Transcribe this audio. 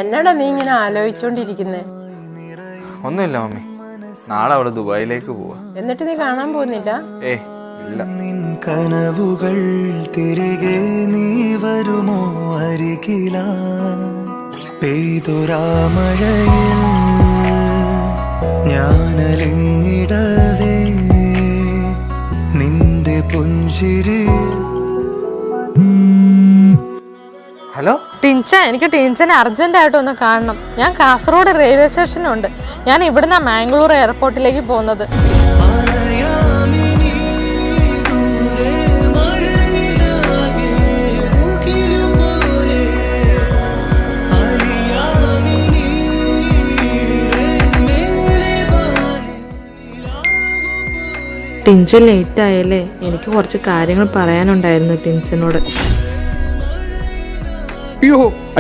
എന്നാടാ നീ ഇങ്ങനെ ആലോചിച്ചോണ്ടിരിക്കുന്നേ? ഒന്നുമില്ല മമ്മി, നാളെ അവള് ദുബായിലേക്ക് പോവാ. എന്നിട്ട് നീ കാണാൻ പോകുന്നില്ല? ഇല്ല. കനവുകൾ തിരികെ നീ വരുമോ അരികില പെയ്തൊരാമഴയിൽ ഞാനലിഞ്ഞിടവേ നിന്റെ പുഞ്ചിരി. ഹലോ ടിൻച, എനിക്ക് ടിൻചനെ അർജന്റായിട്ട് ഒന്ന് കാണണം. ഞാൻ കാസർഗോഡ് റെയിൽവേ സ്റ്റേഷനുണ്ട്. ഞാൻ ഇവിടുന്ന് മാംഗ്ലൂർ എയർപോർട്ടിലേക്ക് പോകുന്നത്. ടിൻചൻ ലേറ്റ് ആയല്ലേ? എനിക്ക് കുറച്ച് കാര്യങ്ങൾ പറയാനുണ്ടായിരുന്നു ടിൻചനോട്. അയ്യോ